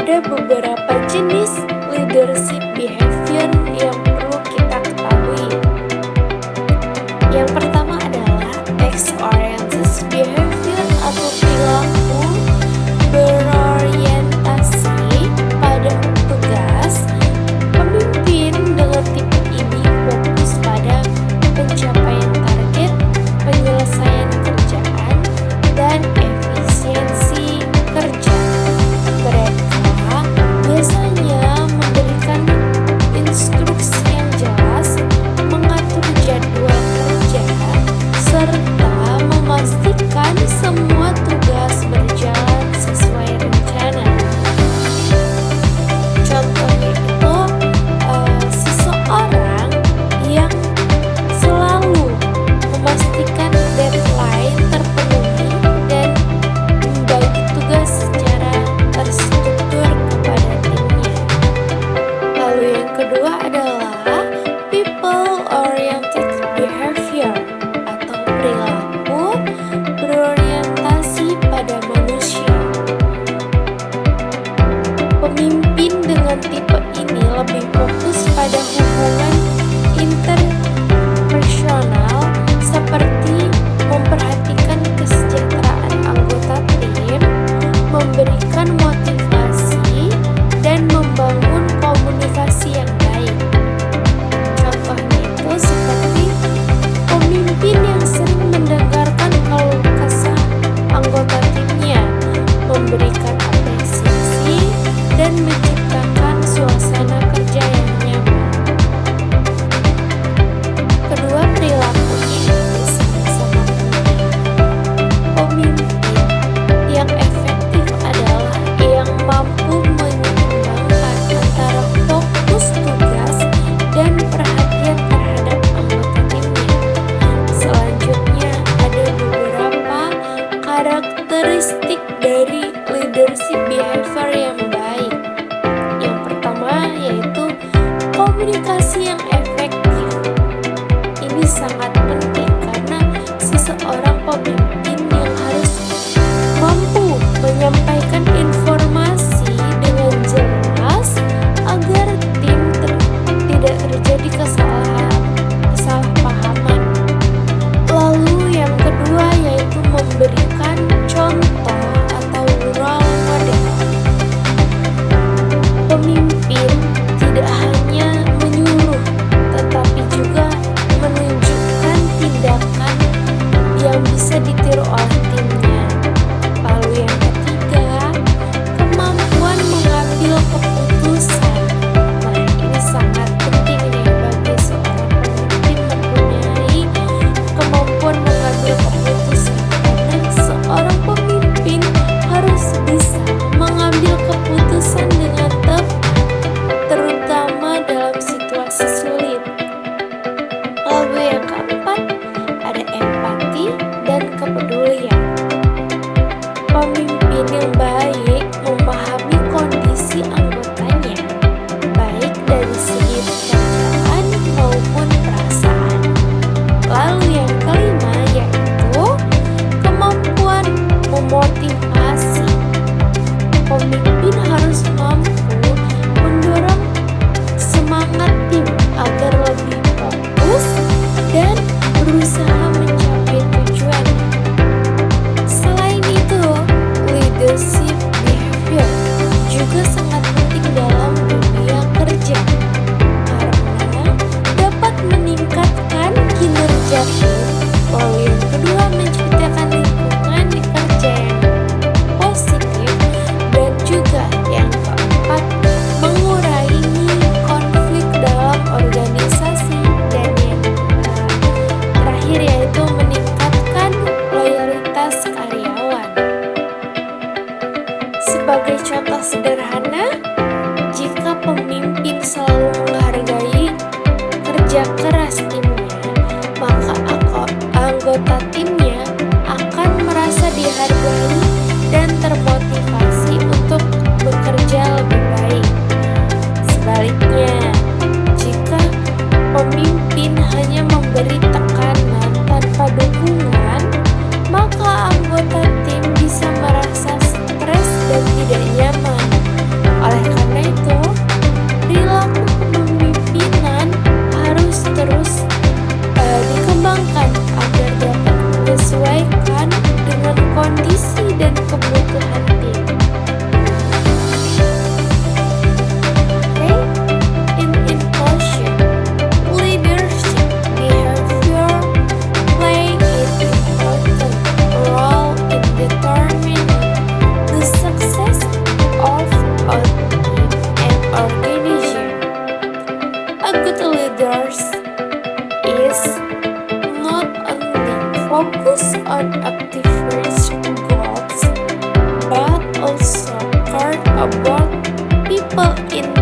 ada beberapa jenis leadership behavior yang perlu kita ketahui. Yang pertama adalah task-oriented behavior atau perilaku berorientasi pada tugas. Pemimpin dengan tipe ini fokus pada pencapaian target, penyelesaian kerjaan, dan efisiensi kerja. Mereka biasanya memberikan instruksi yang jelas, mengatur jadwal kerja, serta memastikan semua tugas berjalan sesuai rencana. Contohnya itu seseorang yang selalu memastikan deadline terpenuhi dan membagi tugas secara terstruktur kepada timnya. Lalu yang kedua adalah people-oriented behavior atau perilaku berorientasi pada manusia. Pemimpin dengan tipe ini lebih fokus pada hubungan interpersonal seperti memperhatikan kesejahteraan anggota tim, memberikan motivasi, dan membangun komunikasi yang baik. Contohnya itu seperti pemimpin yang sering mendengarkan keluh kesah anggota timnya, memberikan apresiasi, dan menciptakan suasana kerja yang nyaman. Kedua perilaku ini sama-sama penting. Pemimpin yang efektif adalah yang mampu menyeimbangkan antara fokus tugas dan perhatian terhadap anggota timnya. Selanjutnya ada beberapa karakteristik dari leadership behavior yang baik. Yang pertama yaitu komunikasi yang efektif. Ini sangat penting karena seseorang pemimpin yang harus mampu menyampaikan informasi dengan jelas agar tim tidak terjadi kesalahpahaman. Lalu yang kedua yaitu memberikan contoh atau role model. Pemimpin tidak hanya menyuruh tetapi juga menunjukkan tindakan yang bisa ditiru oleh timnya. Lalu yang ketiga, kemampuan mengambil keputusan. Nah, ini sangat penting nih bagi seorang pemimpin mempunyai kemampuan mengambil keputusan, karena seorang pemimpin harus bisa mengambil keputusan dengan tepat, terutama dalam situasi sulit. Lalu yang keempat, ada empati dan kepedulian. Pemimpin yang baik memahami kondisi anggotanya, baik dari segi pekerjaan maupun perasaan. Lalu yang kelima yaitu kemampuan memotivasi. Pemimpin harus mampu mendorong semangat tim agar lebih fokus dan berusaha mencapai tujuan. Selain itu, leadership behavior juga sangat penting dalam dunia kerja karena dapat meningkatkan kinerja tim. Lalu yang kedua, menciptakan lingkungan kerja yang positif, dan juga yang keempat, mengurangi konflik dalam organisasi, dan yang terakhir yaitu meningkatkan loyalitas karyawan. Sebagai contoh sederhana, jika pemimpin selalu menghargai kerja keras timnya, maka anggota timnya akan merasa dihargai dan termotivasi untuk bekerja lebih baik. Sebaliknya, jika pemimpin hanya memberi tekanan tanpa dukungan, maka anggota tim bisa merasa stres dan tidak nyaman. about people in